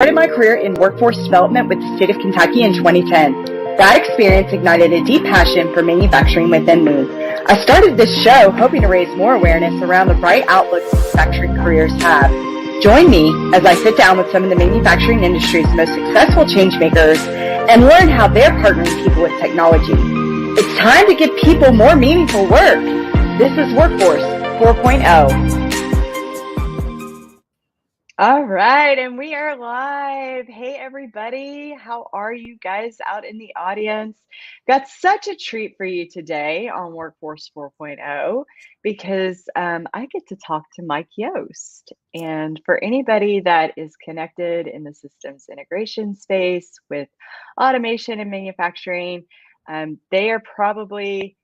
Started my career in workforce development with the state of Kentucky in 2010. That experience ignited a deep passion for manufacturing within me. I started this show hoping to raise more awareness around the bright outlook manufacturing careers have. Join me as I sit down with some of the manufacturing industry's most successful changemakers and learn how they're partnering people with technology. It's time to give people more meaningful work. This is Workforce 4.0. All right, and we are live. Hey, everybody. How are you guys out in the audience? Got such a treat for you today on Workforce 4.0 because I get to talk to Mike Yost. And for anybody that is connected in the systems integration space with automation and manufacturing, they are probably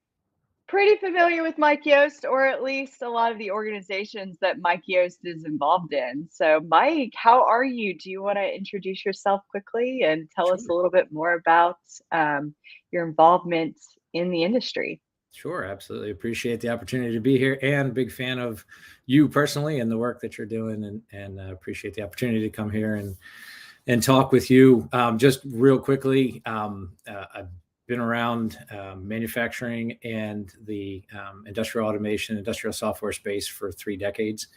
pretty familiar with Mike Yost, or at least a lot of the organizations that Mike Yost is involved in. So Mike, how are you? Do you want to introduce yourself quickly and tell us a little bit more about your involvement in the industry? Sure, absolutely. Appreciate the opportunity to be here, and big fan of you personally and the work that you're doing, and appreciate the opportunity to come here and talk with you. Just real quickly, I've been around manufacturing and the industrial automation, industrial software space for 3 decades.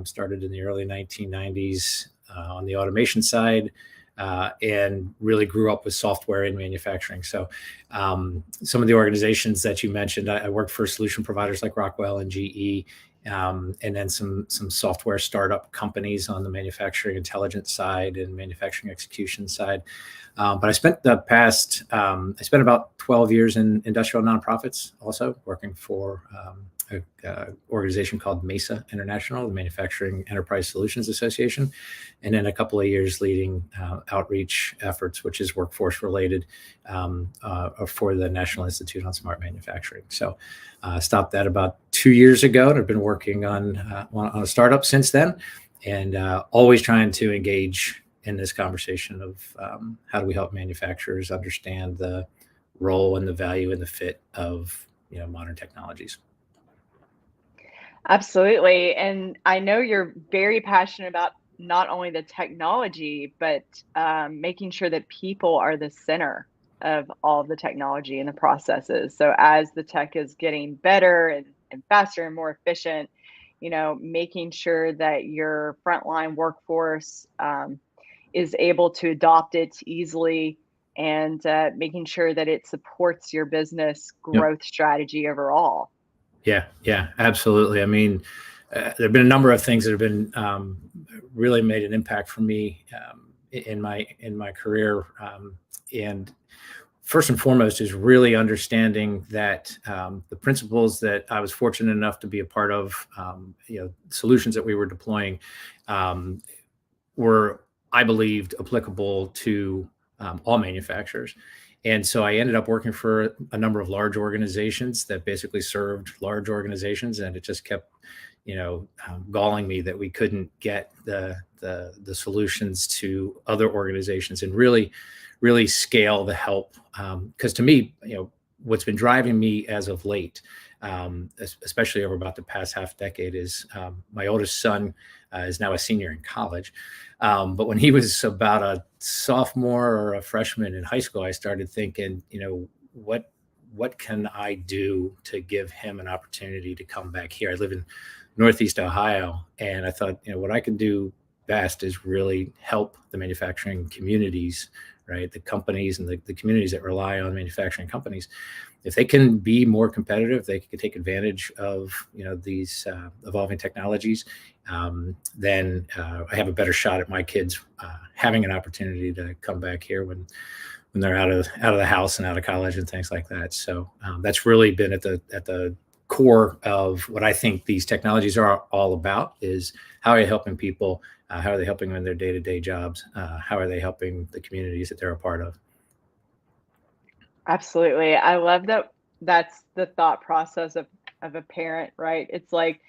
Started in the early 1990s on the automation side, and really grew up with software in manufacturing. So some of the organizations that you mentioned, I worked for solution providers like Rockwell and GE, and then some software startup companies on the manufacturing intelligence side and manufacturing execution side. But I spent about 12 years in industrial nonprofits, also working for an organization called MESA International, the Manufacturing Enterprise Solutions Association, and then a couple of years leading outreach efforts, which is workforce related, for the National Institute on Smart Manufacturing. So stopped that about 2 years ago, and I've been working on a startup since then, and always trying to engage in this conversation of how do we help manufacturers understand the role and the value and the fit of modern technologies. Absolutely. And I know you're very passionate about not only the technology, but making sure that people are the center of all of the technology and the processes. So as the tech is getting better and faster and more efficient, making sure that your frontline workforce is able to adopt it easly, and making sure that it supports your business growth strategy overall. Yeah, absolutely. I mean, there have been a number of things that have been really made an impact for me in my career, and first and foremost is really understanding that the principles that I was fortunate enough to be a part of, solutions that we were deploying, were, I believed, applicable to all manufacturers. And so I ended up working for a number of large organizations that basically served large organizations, and it just kept, galling me that we couldn't get the solutions to other organizations and really scale the help. Because to me, what's been driving me as of late, especially over about the past half decade, is my oldest son is now a senior in college. But when he was about a sophomore or a freshman in high school, I started thinking, what can I do to give him an opportunity to come back here? I live in Northeast Ohio, and I thought, what I can do best is really help the manufacturing communities, right? The companies and the communities that rely on manufacturing companies. If they can be more competitive, they can take advantage of these evolving technologies. Then I have a better shot at my kids having an opportunity to come back here when they're out of the house and out of college and things like that. So that's really been at the core of what I think these technologies are all about: is how are you helping people? How are they helping them in their day-to-day jobs? How are they helping the communities that they're a part of? Absolutely. I love that. That's the thought process of a parent, right? It's like,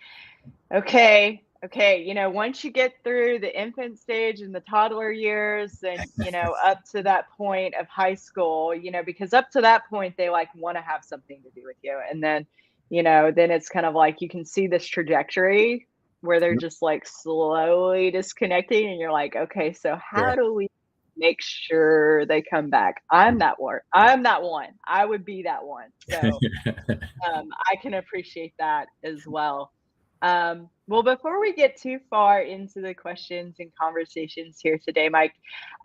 okay, once you get through the infant stage and the toddler years and, up to that point of high school, because up to that point, they want to have something to do with you. And then, then it's kind of like you can see this trajectory where they're just like slowly disconnecting and you're like, okay, so Yeah. how do we make sure they come back? I'm that one. I'm that one. I would be that one. So I can appreciate that as well. Well, before we get too far into the questions and conversations here today, Mike,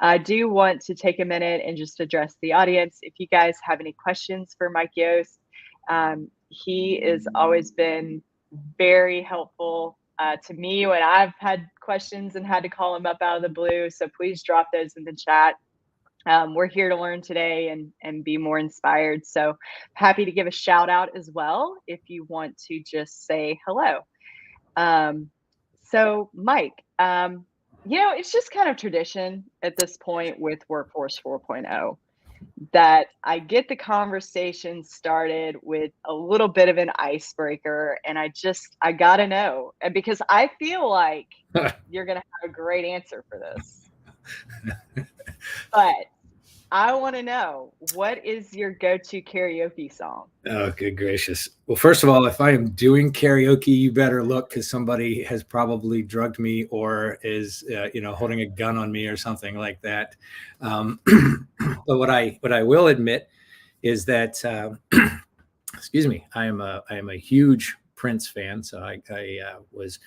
I do want to take a minute and just address the audience. If you guys have any questions for Mike Yost, he has always been very helpful to me when I've had questions and had to call him up out of the blue. So please drop those in the chat. We're here to learn today and be more inspired. So happy to give a shout out as well if you want to just say hello. So Mike, it's just kind of tradition at this point with Workforce 4.0 that I get the conversation started with a little bit of an icebreaker, and I gotta know, and because I feel like you're gonna have a great answer for this. But I want to know, what is your go-to karaoke song? Oh, good gracious. Well, first of all, if I am doing karaoke, you better look, because somebody has probably drugged me or is, holding a gun on me or something like that. But what I will admit is that, excuse me, I am a huge Prince fan. So I was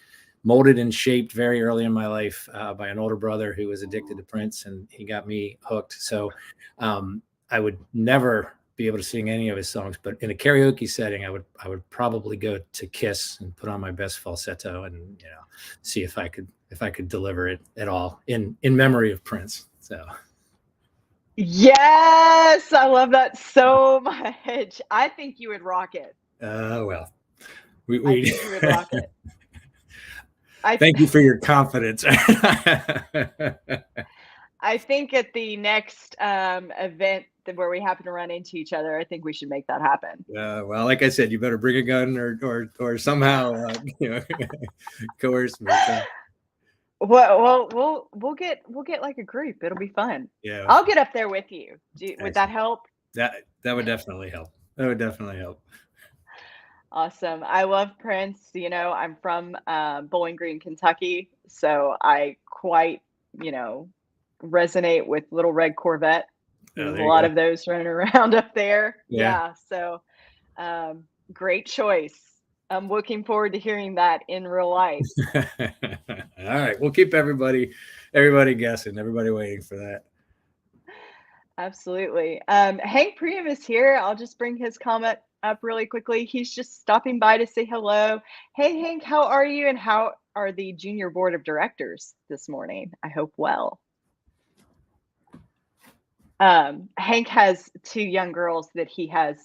molded and shaped very early in my life by an older brother who was addicted to Prince, and he got me hooked. So I would never be able to sing any of his songs, but in a karaoke setting, I would probably go to Kiss and put on my best falsetto and see if I could deliver it at all in memory of Prince. So. Yes, I love that so much. I think you would rock it. Well, I think you would rock it. Thank you for your confidence. I think at the next event where we happen to run into each other, I think we should make that happen. Well, like I said, you better bring a gun or somehow coerce me. So. Well, we'll get like a group. It'll be fun. Yeah, I'll get up there with you. Would that help? That would definitely help. That would definitely help. Awesome. I love Prince. I'm from Bowling Green, Kentucky, so I quite resonate with Little Red Corvette. There's a lot of those running around up there. Yeah. So great choice. I'm looking forward to hearing that in real life. All right. We'll keep everybody guessing, everybody waiting for that. Absolutely. Hank Priam is here. I'll just bring his comment up really quickly. He's just stopping by to say hello. Hey, Hank, how are you? And how are the junior board of directors this morning? I hope well. Hank has 2 young girls that he has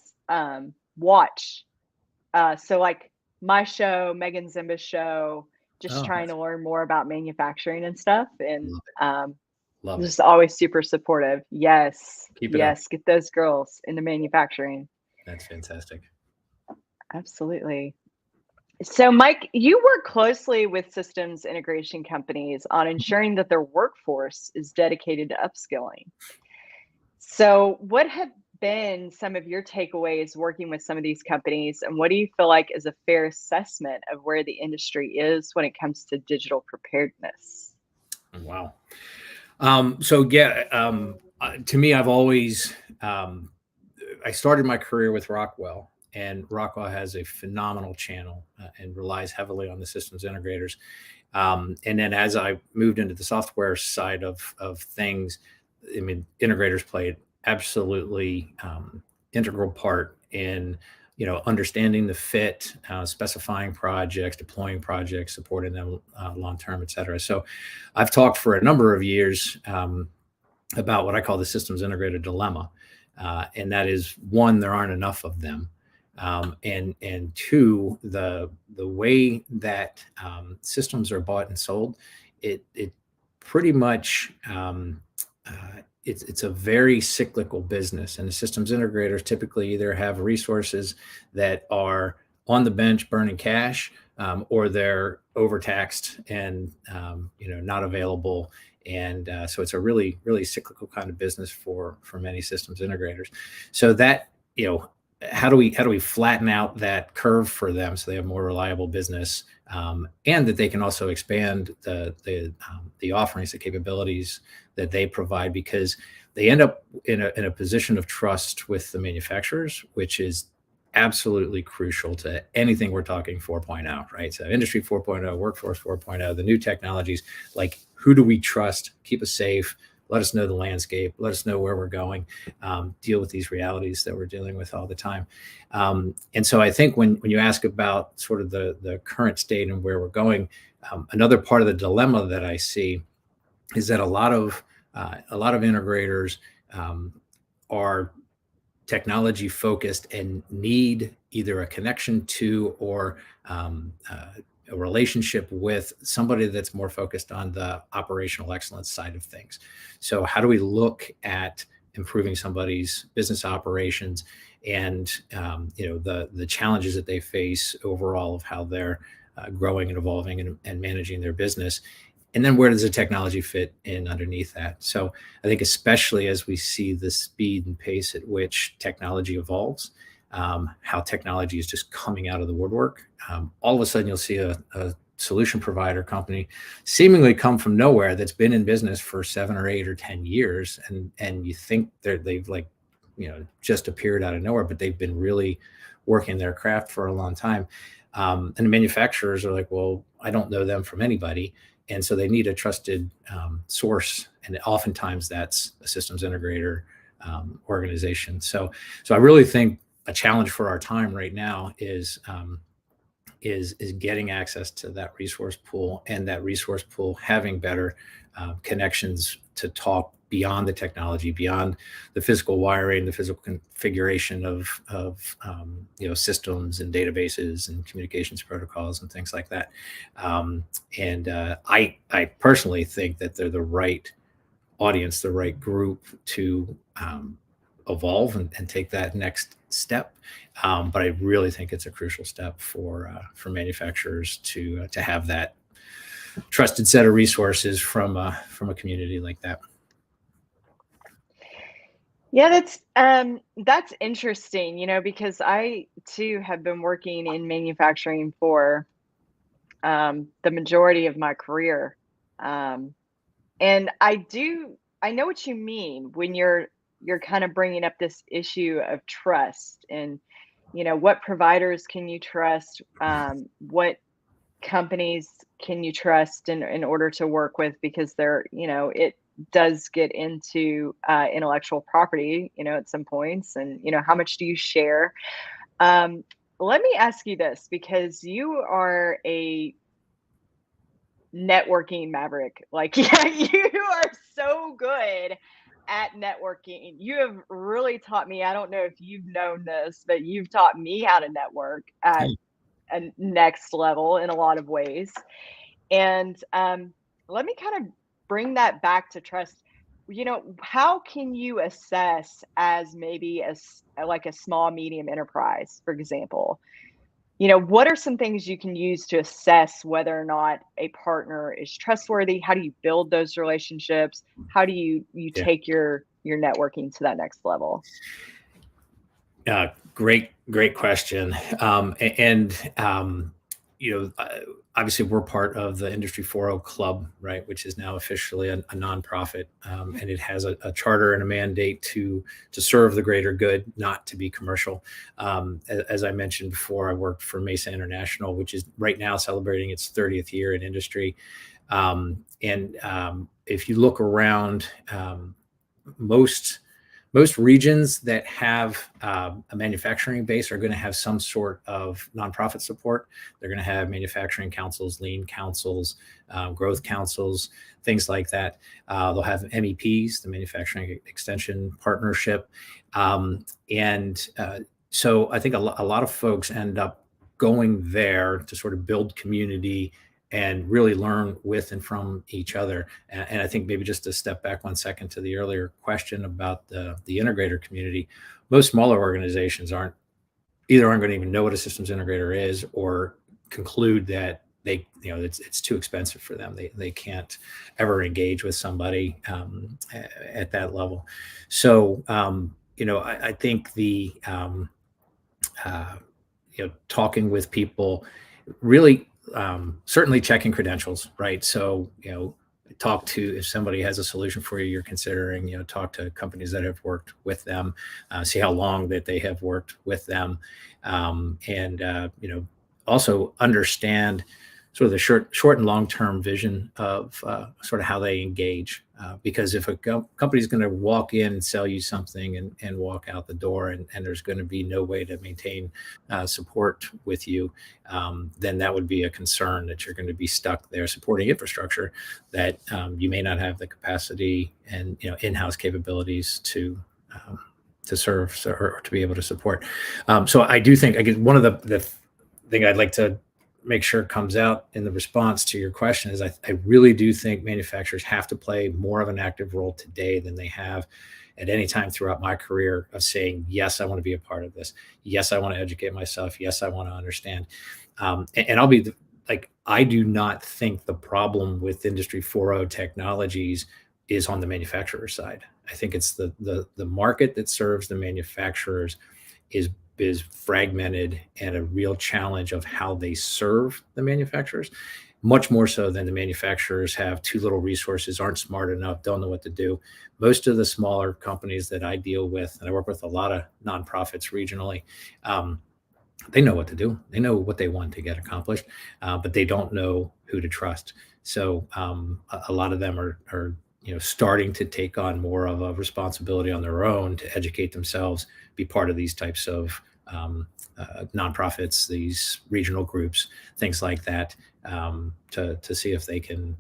watched. So like my show, Megan Zimba's show, just trying to learn more about manufacturing and stuff. And just always super supportive. Yes. Yes. Get those girls into manufacturing. That's fantastic. Absolutely. So, Mike, you work closely with systems integration companies on ensuring that their workforce is dedicated to upskilling. So, what have been some of your takeaways working with some of these companies, and what do you feel like is a fair assessment of where the industry is when it comes to digital preparedness? Wow. To me, I've always, I started my career with Rockwell, and Rockwell has a phenomenal channel and relies heavily on the systems integrators. And then as I moved into the software side of things, I mean, integrators played absolutely integral part in understanding the fit, specifying projects, deploying projects, supporting them long-term, et cetera. So I've talked for a number of years about what I call the systems integrator dilemma. And that is, one, there aren't enough of them. And 2, the way that systems are bought and sold, it pretty much, it's a very cyclical business, and the systems integrators typically either have resources that are on the bench burning cash, or they're overtaxed and not available. And so it's a really, really cyclical kind of business for many systems integrators. So that how do we flatten out that curve for them so they have more reliable business, and that they can also expand the offerings, the capabilities that they provide, because they end up in a position of trust with the manufacturers, which is absolutely crucial to anything we're talking 4.0, right? So industry 4.0, workforce 4.0, the new technologies, like who do we trust? Keep us safe. Let us know the landscape. Let us know where we're going. Deal with these realities that we're dealing with all the time. And so I think when you ask about sort of the current state and where we're going, another part of the dilemma that I see is that a lot of integrators are technology focused and need either a connection to or a relationship with somebody that's more focused on the operational excellence side of things. So how do we look at improving somebody's business operations and the challenges that they face overall of how they're growing and evolving and managing their business? And then where does the technology fit in underneath that? So I think especially as we see the speed and pace at which technology evolves, how technology is just coming out of the woodwork, all of a sudden you'll see a solution provider company seemingly come from nowhere that's been in business for 7 or 8 or 10 years. And you think they've just appeared out of nowhere, but they've been really working their craft for a long time. And the manufacturers are like, well, I don't know them from anybody. And so they need a trusted source, and oftentimes that's a systems integrator organization. So I really think a challenge for our time right now is getting access to that resource pool, and that resource pool having better connections to talk beyond the technology, beyond the physical wiring, the physical configuration of systems and databases and communications protocols and things like that. I personally think that they're the right audience, the right group to evolve and take that next step. But I really think it's a crucial step for manufacturers to have that trusted set of resources from a community like that. Yeah, that's interesting, because I too have been working in manufacturing for the majority of my career. And I know what you mean when you're kind of bringing up this issue of trust, and what providers can you trust, what companies can you trust in order to work with, because it does get into intellectual property, at some points, and how much do you share? Let me ask you this, because you are a networking maverick. Like, yeah, you are so good at networking. You have really taught me. I don't know if you've known this, but you've taught me how to network at a next level in a lot of ways. And let me kind of bring that back to trust. How can you assess, as maybe like a small medium enterprise, for example, what are some things you can use to assess whether or not a partner is trustworthy? How do you build those relationships? How do you take your networking to that next level? Great question. Obviously we're part of the Industry 4.0 Club, right, which is now officially a nonprofit, and it has a charter and a mandate to serve the greater good, not to be commercial. As I mentioned before, I worked for MESA International, which is right now celebrating its 30th year in industry. If you look around, most regions that have a manufacturing base are going to have some sort of nonprofit support. They're going to have manufacturing councils, lean councils, growth councils, things like that. They'll have MEPs, the Manufacturing Extension Partnership. So I think a lot of folks end up going there to sort of build community and really learn with and from each other. And I think maybe just to step back 1 second to the earlier question about the integrator community, most smaller organizations aren't going to even know what a systems integrator is, or conclude that it's too expensive for them. They can't ever engage with somebody at that level. So I think talking with people, really certainly checking credentials, right? So, talk to, if somebody has a solution for you, you're considering, talk to companies that have worked with them, see how long that they have worked with them, and also understand sort of the short and long-term vision of sort of how they engage. Because if a company is going to walk in and sell you something and walk out the door, and there's going to be no way to maintain support with you, then that would be a concern, that you're going to be stuck there supporting infrastructure that you may not have the capacity and in-house capabilities to serve or to be able to support. So I do think, again, one of the thing I'd like to make sure comes out in the response to your question is I really do think manufacturers have to play more of an active role today than they have at any time throughout my career, of saying, yes, I want to be a part of this. Yes, I want to educate myself. Yes, I want to understand. And I'll be I do not think the problem with Industry 4.0 technologies is on the manufacturer side. I think it's the market that serves the manufacturers is fragmented, and a real challenge of how they serve the manufacturers, much more so than the manufacturers have too little resources, aren't smart enough, don't know what to do. Most of the smaller companies that I deal with, and I work with a lot of nonprofits regionally, they know what to do. They know what they want to get accomplished, but they don't know who to trust. So a lot of them are starting to take on more of a responsibility on their own to educate themselves, be part of these types of nonprofits, these regional groups, things like that, to see if they can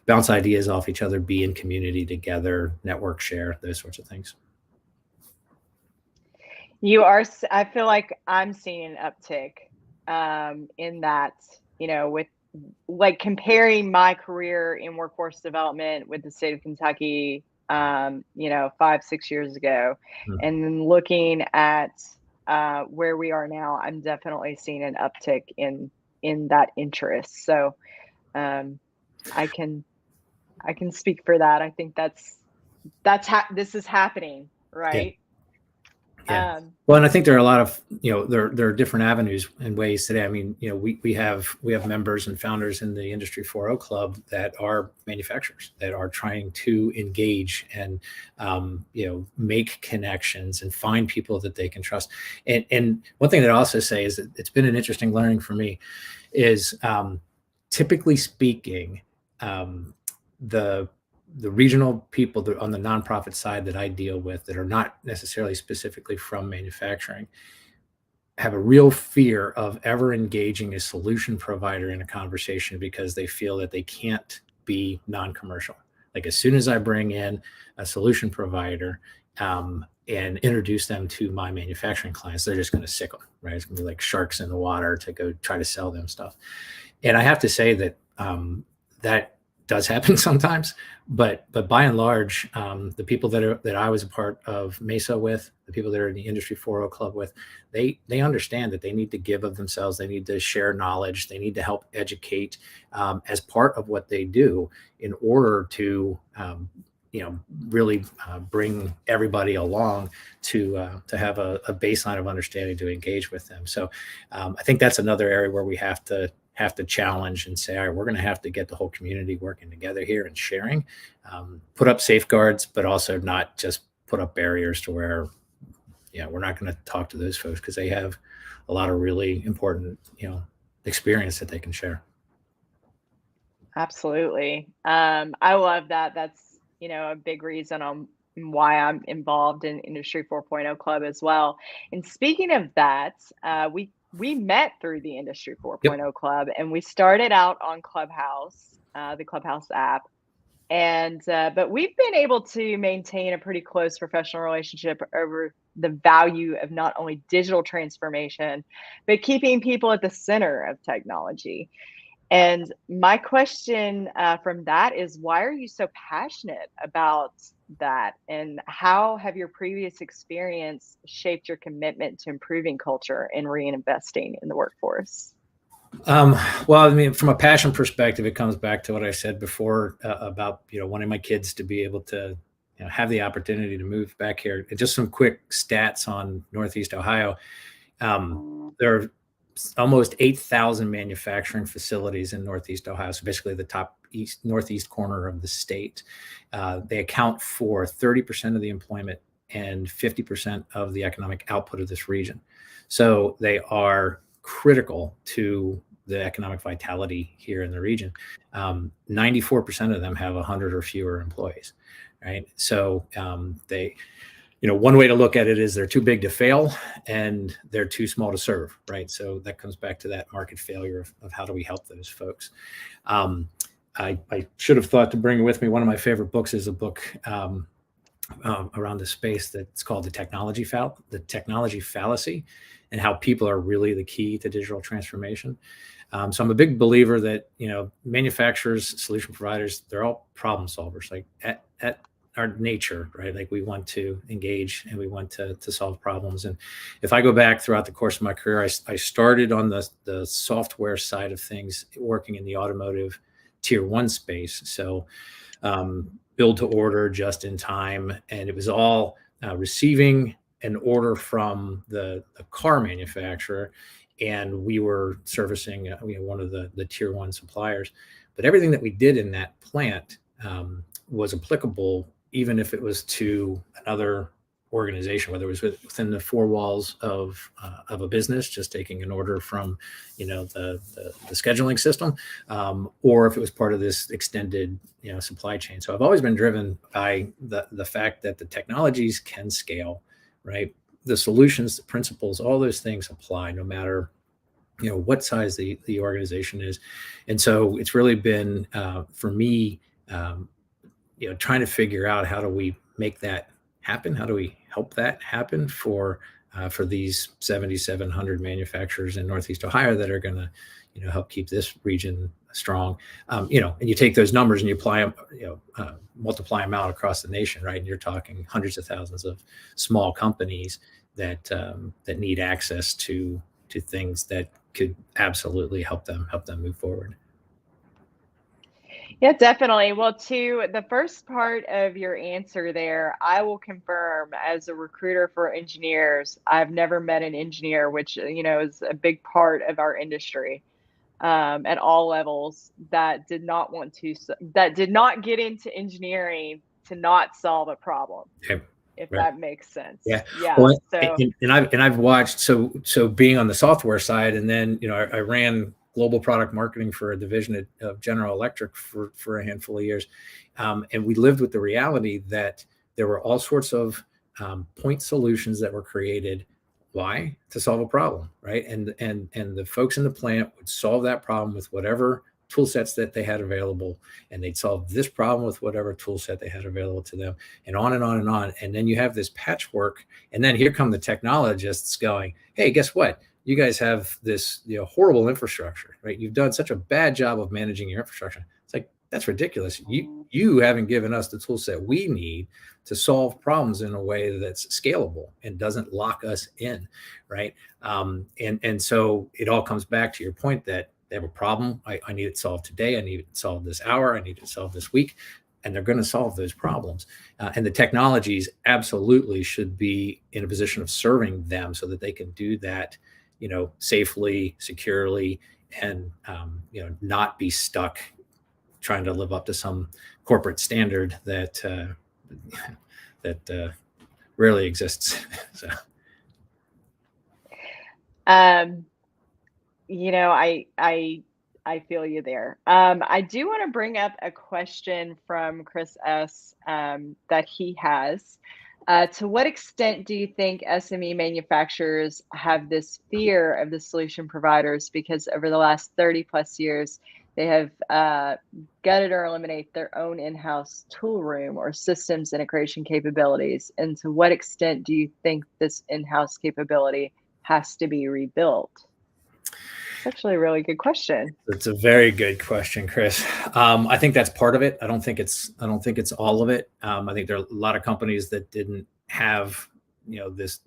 bounce ideas off each other, be in community together, network share, those sorts of things. I feel like I'm seeing an uptick in that, with comparing my career in workforce development with the state of Kentucky, 5-6 years ago, and then looking at where we are now, I'm definitely seeing an uptick in that interest. So I can speak for that. I think this is happening, right? Yeah. Well, and I think there are a lot of, there are different avenues and ways today. I mean, we have members and founders in the Industry 4.0 Club that are manufacturers that are trying to engage and, make connections and find people that they can trust. And one thing that I also say is that it's been an interesting learning for me is, typically speaking, the regional people that on the nonprofit side that I deal with that are not necessarily specifically from manufacturing have a real fear of ever engaging a solution provider in a conversation, because they feel that they can't be non-commercial. Like, as soon as I bring in a solution provider and introduce them to my manufacturing clients, they're just going to sick them, right? It's going to be like sharks in the water to go try to sell them stuff. And I have to say that that does happen sometimes, but by and large, the people that I was a part of MESA with, the people that are in the Industry 4.0 Club with, they understand that they need to give of themselves, they need to share knowledge, they need to help educate as part of what they do, in order to really bring everybody along to have a baseline of understanding to engage with them. So I think that's another area where we have to challenge and say, all right, we're going to have to get the whole community working together here and sharing, put up safeguards, but also not just put up barriers to where, we're not going to talk to those folks, because they have a lot of really important, experience that they can share. Absolutely. I love that. That's, a big reason on why I'm involved in Industry 4.0 Club as well. And speaking of that, we met through the Industry 4.0 Club, and we started out on Clubhouse, the Clubhouse app. And but we've been able to maintain a pretty close professional relationship over the value of not only digital transformation, but keeping people at the center of technology. And my question from that is, why are you so passionate about that? And how have your previous experience shaped your commitment to improving culture and reinvesting in the workforce? Well, I mean, from a passion perspective, it comes back to what I said before about, wanting my kids to be able to have the opportunity to move back here. And just some quick stats on Northeast Ohio. There are almost 8,000 manufacturing facilities in Northeast Ohio, so basically the top northeast corner of the state. They account for 30% of the employment and 50% of the economic output of this region. So they are critical to the economic vitality here in the region. 94% of them have 100 or fewer employees, right? So they, one way to look at it is they're too big to fail and they're too small to serve, right? So that comes back to that market failure of how do we help those folks. I should have thought to bring with me one of my favorite books is a book around the space that's called the technology fallacy, and how people are really the key to digital transformation. So I'm a big believer that manufacturers, solution providers, they're all problem solvers. Like at our nature, right? Like we want to engage and we want to solve problems. And if I go back throughout the course of my career, I started on the software side of things, working in the automotive tier 1 space. So build to order, just in time, and it was all receiving an order from the car manufacturer, and we were servicing one of the tier 1 suppliers. But everything that we did in that plant was applicable, even if it was to another organization, whether it was within the 4 walls of a business, just taking an order from the scheduling system, or if it was part of this extended supply chain. So I've always been driven by the fact that the technologies can scale, right? The solutions, the principles, all those things apply no matter what size the organization is. And so it's really been for me trying to figure out how do we make that happen? How do we help that happen for these 7,700 manufacturers in Northeast Ohio that are going to, help keep this region strong? And you take those numbers and you apply them, multiply them out across the nation, right? And you're talking hundreds of thousands of small companies that need access to things that could absolutely help them move forward. Yeah, definitely. Well, to the first part of your answer there, I will confirm as a recruiter for engineers, I've never met an engineer, which, is a big part of our industry at all levels, that did not get into engineering to not solve a problem. Okay. If Right. that makes sense. Yeah. Yeah. Well, So I've watched, so being on the software side, and then, I ran global product marketing for a division of General Electric for a handful of years. And we lived with the reality that there were all sorts of point solutions that were created. Why? To solve a problem, right? And the folks in the plant would solve that problem with whatever tool sets that they had available, and they'd solve this problem with whatever tool set they had available to them, and on and on and on. And then you have this patchwork, and then here come the technologists going, hey, guess what? You guys have this horrible infrastructure, right? You've done such a bad job of managing your infrastructure. It's like, that's ridiculous. You haven't given us the tool set we need to solve problems in a way that's scalable and doesn't lock us in, right? And so it all comes back to your point that they have a problem. I need it solved today. I need it solved this hour. I need it solved this week. And they're going to solve those problems. And the technologies absolutely should be in a position of serving them so that they can do that, safely, securely, and, not be stuck trying to live up to some corporate standard that rarely exists. So. I feel you there. I do want to bring up a question from Chris S. That he has. To what extent do you think SME manufacturers have this fear of the solution providers because over the last 30 plus years, they have gutted or eliminated their own in-house tool room or systems integration capabilities? And to what extent do you think this in-house capability has to be rebuilt? It's actually a really good question. It's a very good question, Chris. I think that's part of it. I don't think it's all of it. I think there are a lot of companies that didn't have, this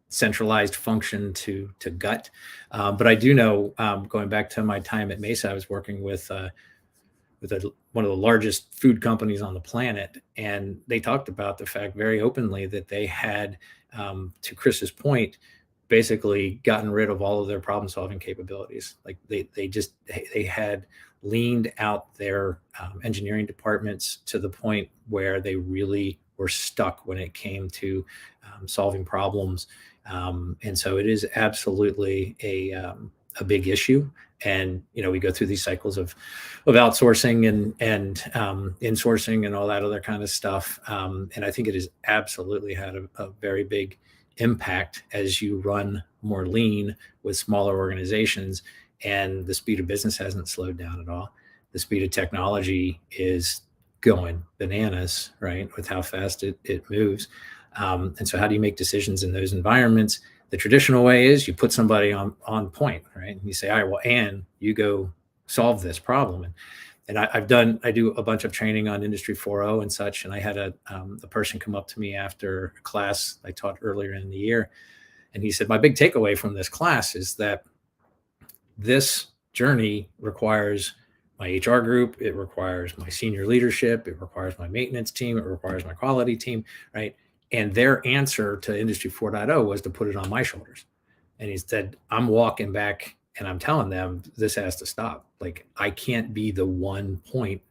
centralized function to gut. But I do know, going back to my time at MESA, I was working with one of the largest food companies on the planet, and they talked about the fact very openly that they had, to Chris's point, basically gotten rid of all of their problem solving capabilities. Like they had leaned out their engineering departments to the point where they really were stuck when it came to solving problems. And so it is absolutely a big issue. And we go through these cycles of outsourcing and insourcing and all that other kind of stuff. And I think it has absolutely had a very big impact as you run more lean with smaller organizations, and the speed of business hasn't slowed down at all. The speed of technology is going bananas, right, with how fast it moves. And so how do you make decisions in those environments? The traditional way is you put somebody on point, right? And you say, all right, well, Ann, you go solve this problem. And I do a bunch of training on Industry 4.0 and such. And I had a person come up to me after a class I taught earlier in the year. And he said, my big takeaway from this class is that this journey requires my HR group. It requires my senior leadership. It requires my maintenance team. It requires my quality team, right? And their answer to Industry 4.0 was to put it on my shoulders. And he said, I'm walking back and I'm telling them this has to stop. Like, I can't be the one point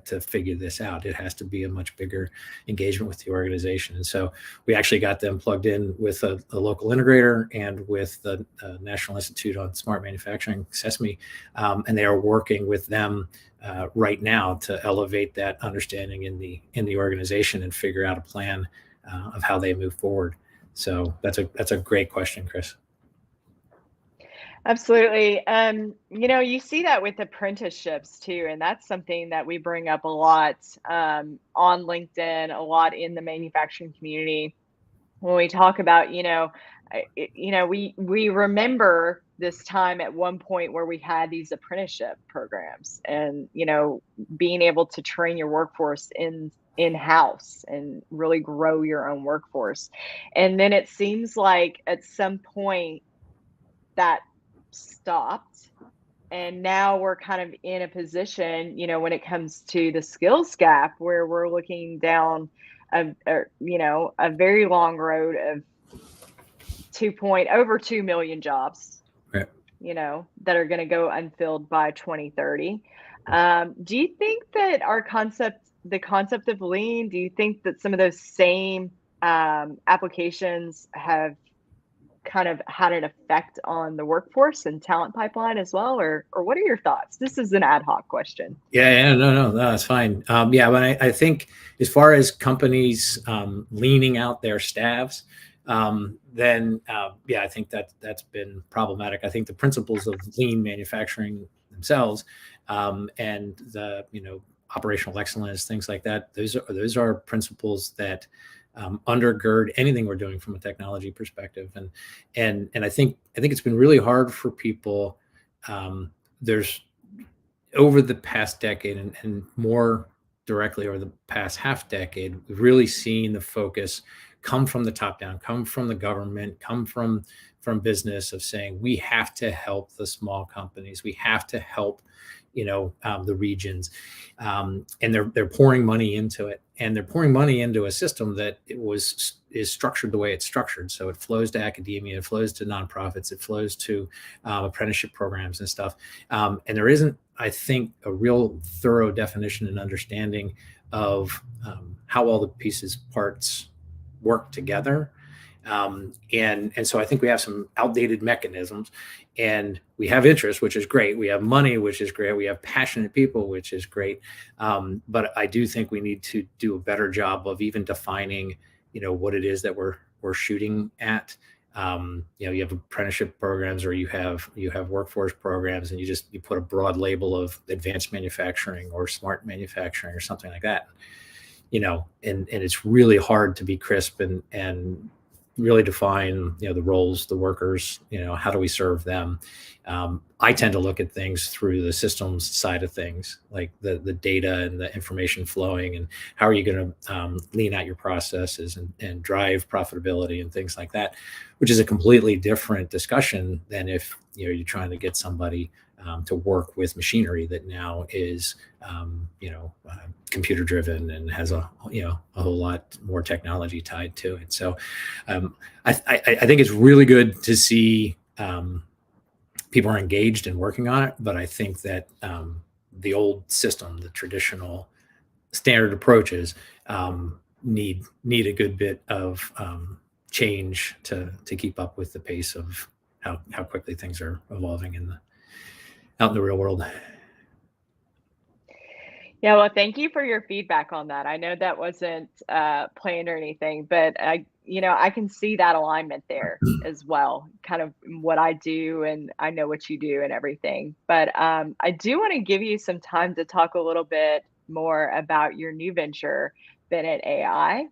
to figure this out. It has to be a much bigger engagement with the organization. And so we actually got them plugged in with a local integrator and with the National Institute on Smart Manufacturing, CESMII, and they are working with them right now to elevate that understanding in the organization and figure out a plan of how they move forward. So that's a great question, Chris. Absolutely. You see that with apprenticeships too, and that's something that we bring up a lot on LinkedIn, a lot in the manufacturing community when we talk about, we remember this time at one point where we had these apprenticeship programs, and being able to train your workforce in-house and really grow your own workforce. And then it seems like at some point that stopped, and now we're kind of in a position, when it comes to the skills gap, where we're looking down a very long road of over 2 million jobs, right, that are going to go unfilled by 2030. Do you think that the concept of lean, do you think that some of those same applications have kind of had an effect on the workforce and talent pipeline as well, or what are your thoughts? This is an ad hoc question. Yeah, no, that's fine. But I think as far as companies leaning out their staffs, then I think that's been problematic. I think the principles of lean manufacturing themselves and the operational excellence, things like that, those are principles that undergird anything we're doing from a technology perspective. And I think it's been really hard for people. There's over the past decade and more directly over the past half decade, we've really seen the focus come from the top down, come from the government, come from business, of saying we have to help the small companies, we have to help the regions, and they're pouring money into it, and they're pouring money into a system that is structured the way it's structured. So it flows to academia, it flows to nonprofits, it flows to apprenticeship programs and stuff. And there isn't, I think, a real thorough definition and understanding of how all the parts work together. And so I think we have some outdated mechanisms, and we have interest, which is great. We have money, which is great. We have passionate people, which is great. But I do think we need to do a better job of even defining, what it is that we're shooting at. You have apprenticeship programs, or you have workforce programs, and you put a broad label of advanced manufacturing or smart manufacturing or something like that. And it's really hard to be crisp and really define, the roles, the workers, how do we serve them? I tend to look at things through the systems side of things, like the data and the information flowing, and how are you going to lean out your processes and drive profitability and things like that, which is a completely different discussion than if you're trying to get somebody to work with machinery that now is, computer driven and has a whole lot more technology tied to it. So I think it's really good to see people are engaged and working on it, but I think that the old system, the traditional standard approaches, need a good bit of change to keep up with the pace of how quickly things are evolving out in the real world. Yeah, well, thank you for your feedback on that. I know that wasn't planned or anything, but I can see that alignment there as well, kind of what I do, and I know what you do and everything. But I do want to give you some time to talk a little bit more about your new venture, Bennit AI.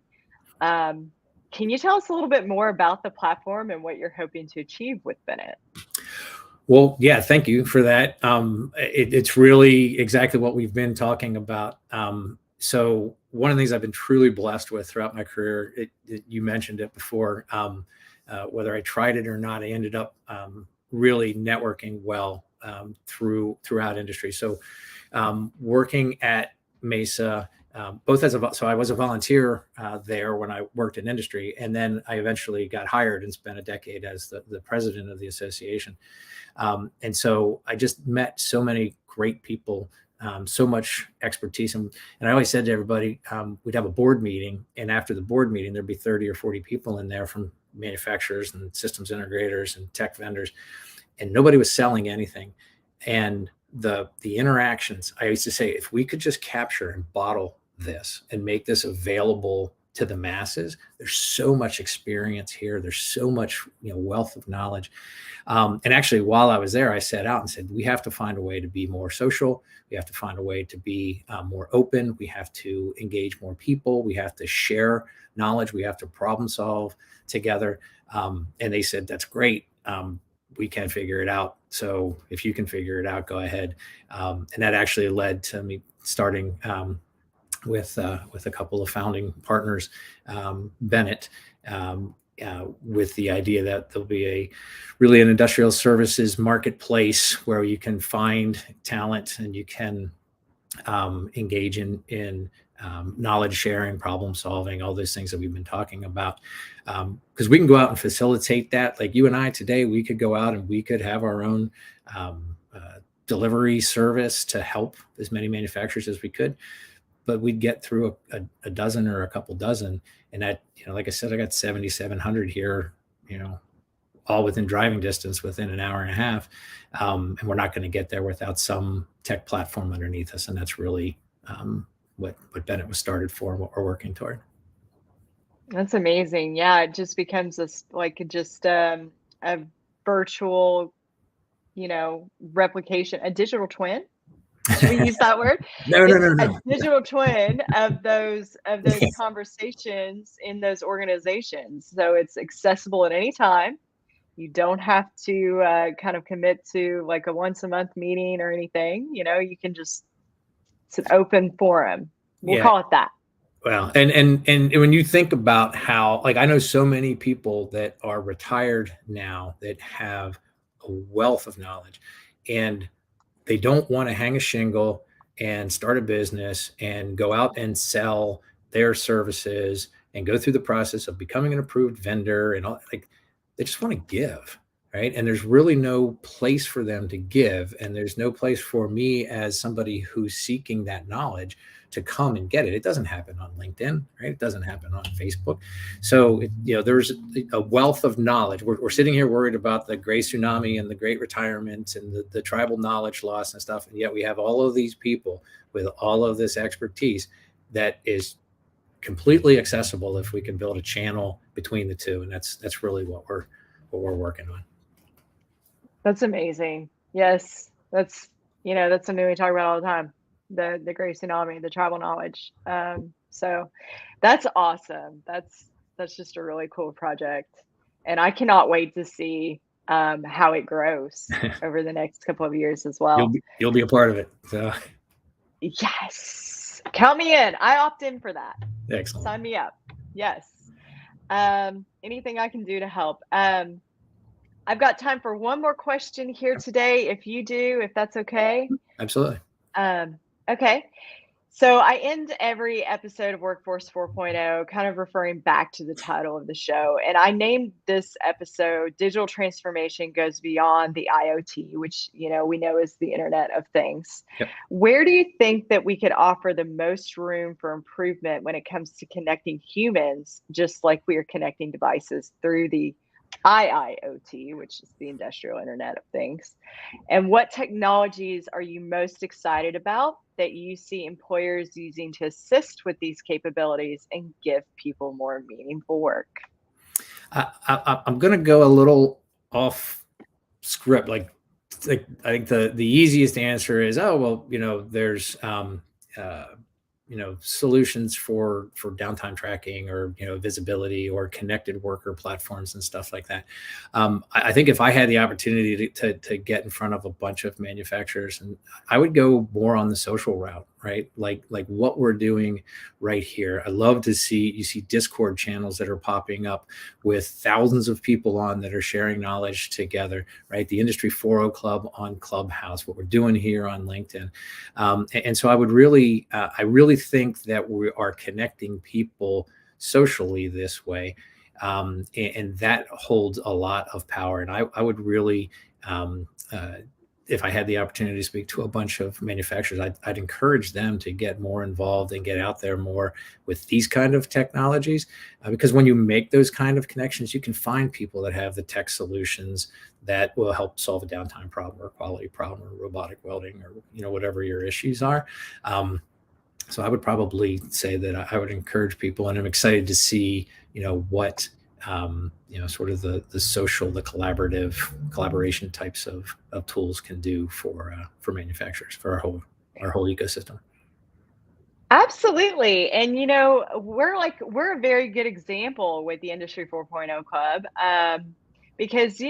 Can you tell us a little bit more about the platform and what you're hoping to achieve with Bennit? Well, yeah, thank you for that. It's really exactly what we've been talking about. So one of the things I've been truly blessed with throughout my career, you mentioned it before, whether I tried it or not, I ended up really networking well throughout industry. So working at MESA, so I was a volunteer there when I worked in industry, and then I eventually got hired and spent a decade as the president of the association. And so I just met so many great people, so much expertise. And I always said to everybody, we'd have a board meeting, and after the board meeting, there'd be 30 or 40 people in there from manufacturers and systems integrators and tech vendors, and nobody was selling anything. And the interactions, I used to say, if we could just capture and bottle this and make this available to the masses, there's so much experience here. There's so much wealth of knowledge. And actually, while I was there, I set out and said, we have to find a way to be more social. We have to find a way to be more open. We have to engage more people. We have to share knowledge. We have to problem solve together. And they said, that's great. We can figure it out. So if you can figure it out, go ahead. And that actually led to me starting with a couple of founding partners, Bennit, with the idea that there'll be really an industrial services marketplace where you can find talent and you can engage in knowledge sharing, problem solving, all those things that we've been talking about. Because we can go out and facilitate that. Like you and I today, we could go out and we could have our own delivery service to help as many manufacturers as we could. But we'd get through a dozen or a couple dozen. And that, like I said, I got 7,700 here, all within driving distance within an hour and a half. And we're not going to get there without some tech platform underneath us. And that's really what Bennit was started for and what we're working toward. That's amazing. Yeah, it just becomes this a virtual, replication, a digital twin. Should we use that word? No. A digital twin of those conversations in those organizations. So it's accessible at any time. You don't have to kind of commit to like a once a month meeting or anything. You can it's an open forum. We'll call it that. Well, and when you think about how, like, I know so many people that are retired now that have a wealth of knowledge, and they don't want to hang a shingle and start a business and go out and sell their services and go through the process of becoming an approved vendor and all. Like, they just want to give, right? And there's really no place for them to give, and there's no place for me as somebody who's seeking that knowledge to come and get it. It doesn't happen on LinkedIn, right? It doesn't happen on Facebook. So, there's a wealth of knowledge. We're sitting here worried about the gray tsunami and the great retirement and the tribal knowledge loss and stuff. And yet we have all of these people with all of this expertise that is completely accessible if we can build a channel between the two. And that's really what we're working on. That's amazing. Yes. That's something we talk about all the time. The great tsunami, the tribal knowledge. So that's awesome. That's just a really cool project. And I cannot wait to see how it grows over the next couple of years as well. You'll be a part of it. So yes. Count me in. I opt in for that. Excellent. Sign me up. Yes. Anything I can do to help. I've got time for one more question here today, if that's okay. Absolutely. Okay. So I end every episode of Workforce 4.0 kind of referring back to the title of the show. And I named this episode Digital Transformation Goes Beyond the IoT, which, we know is the Internet of Things. Yep. Where do you think that we could offer the most room for improvement when it comes to connecting humans, just like we are connecting devices through the IIoT, which is the Industrial Internet of Things? And what technologies are you most excited about that you see employers using to assist with these capabilities and give people more meaningful work? I'm going to go a little off script. Like I think the easiest answer is, oh, well, there's solutions for downtime tracking or visibility or connected worker platforms and stuff like that. I think if I had the opportunity to get in front of a bunch of manufacturers, and I would go more on the social route, right? Like what we're doing right here. I love to see Discord channels that are popping up with thousands of people on that are sharing knowledge together, right? The Industry 4.0 Club on Clubhouse, what we're doing here on LinkedIn. And so I really think that we are connecting people socially this way. And that holds a lot of power. And I would really, if I had the opportunity to speak to a bunch of manufacturers, I'd encourage them to get more involved and get out there more with these kind of technologies. Because when you make those kind of connections, you can find people that have the tech solutions that will help solve a downtime problem or quality problem or robotic welding or whatever your issues are. So I would probably say that I would encourage people, and I'm excited to see what sort of the social, the collaboration types of tools can do for manufacturers, for our whole ecosystem. Absolutely. And we're a very good example with the Industry 4.0 Club, because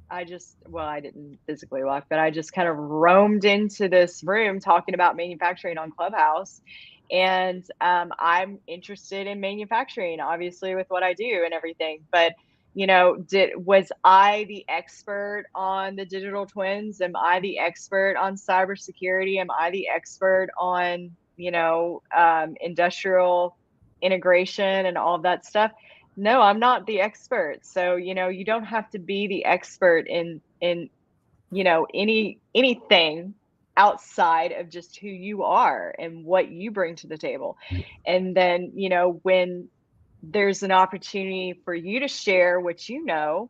I didn't physically walk, but I just kind of roamed into this room talking about manufacturing on Clubhouse. And I'm interested in manufacturing, obviously, with what I do and everything. But was I the expert on the digital twins? Am I the expert on cybersecurity? Am I the expert on industrial integration and all of that stuff? No, I'm not the expert. So you don't have to be the expert in anything outside of just who you are and what you bring to the table. And then when there's an opportunity for you to share what you know,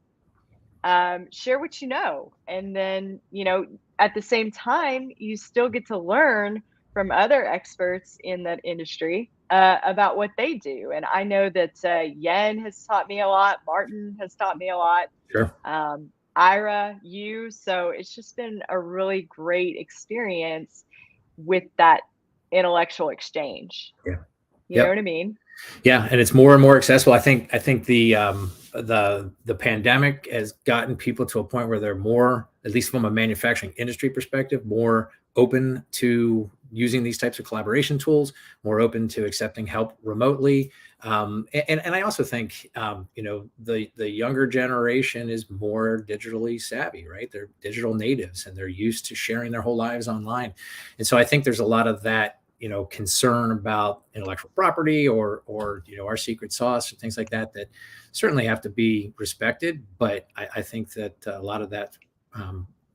share what you know. And then at the same time, you still get to learn from other experts in that industry about what they do. And I know that Yen has taught me a lot. Martin has taught me a lot. Sure. Ira, you. So it's just been a really great experience with that intellectual exchange. Yeah. You know what I mean? Yeah, and it's more and more accessible. I think the pandemic has gotten people to a point where they're more, at least from a manufacturing industry perspective, more open to using these types of collaboration tools, more open to accepting help remotely. And I also think the younger generation is more digitally savvy, right? They're digital natives and they're used to sharing their whole lives online. And so I think there's a lot of that concern about intellectual property or our secret sauce or things like that certainly have to be respected. But I think that a lot of that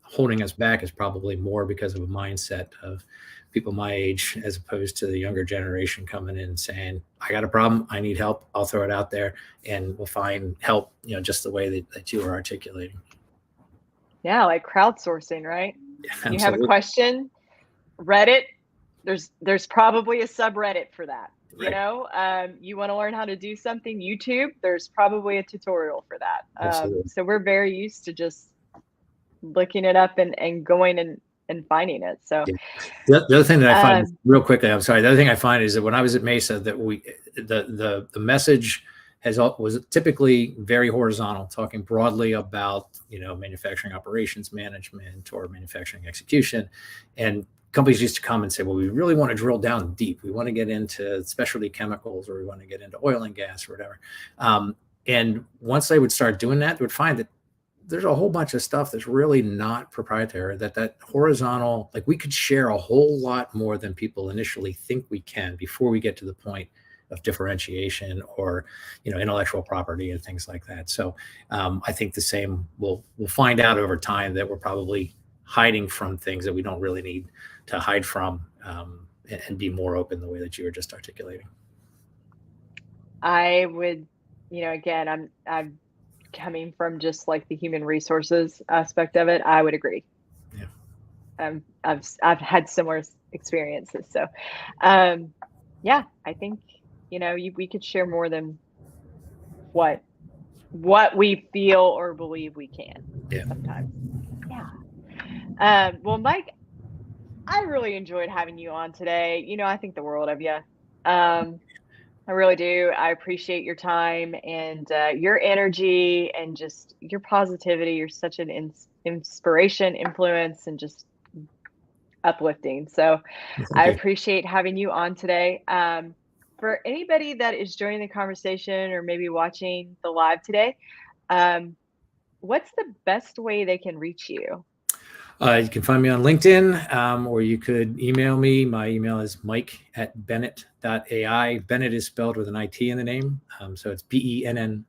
holding us back is probably more because of a mindset of people my age, as opposed to the younger generation coming in and saying, I got a problem, I need help, I'll throw it out there and we'll find help, just the way that you are articulating. Yeah, like crowdsourcing, right? Yeah, you have a question, Reddit, there's probably a subreddit for that. Right. You want to learn how to do something, YouTube, there's probably a tutorial for that. So we're very used to just looking it up and going and finding it. So yeah. The other thing that I find real quickly, I'm sorry, the other thing I find is that when I was at MESA, that the message was typically very horizontal, talking broadly about manufacturing operations management or manufacturing execution, and companies used to come and say, well, we really want to drill down deep. We want to get into specialty chemicals, or we want to get into oil and gas or whatever. And once they would start doing that, they would find that there's a whole bunch of stuff that's really not proprietary, that horizontal, like we could share a whole lot more than people initially think we can before we get to the point of differentiation or, intellectual property and things like that. So I think the same, we'll find out over time that we're probably hiding from things that we don't really need to hide from, and be more open the way that you were just articulating. I would, again, I'm coming from just like the human resources aspect of it. I would agree. Yeah. I've had similar experiences. So, yeah, I think, we could share more than what we feel or believe we can sometimes. Yeah. Well, Mike, I really enjoyed having you on today. I think the world of you. I really do. I appreciate your time and your energy and just your positivity. You're such an inspiration, influence, and just uplifting. So I appreciate having you on today. For anybody that is joining the conversation or maybe watching the live today, what's the best way they can reach you? You can find me on LinkedIn, or you could email me. My email is mike@bennit.ai. Bennit is spelled with an IT in the name. So it's BENNIT.ai.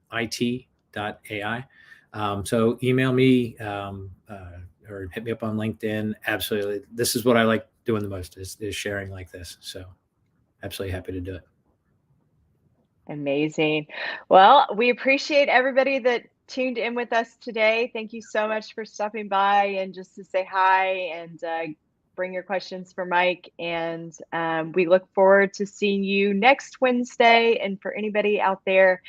So email me or hit me up on LinkedIn. Absolutely. This is what I like doing the most is sharing like this. So absolutely happy to do it. Amazing. Well, we appreciate everybody that tuned in with us today. Thank you so much for stopping by and just to say hi and bring your questions for Mike. And we look forward to seeing you next Wednesday. And for anybody out there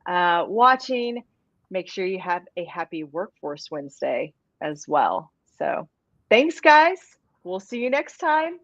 watching, make sure you have a happy Workforce Wednesday as well. So thanks, guys. We'll see you next time.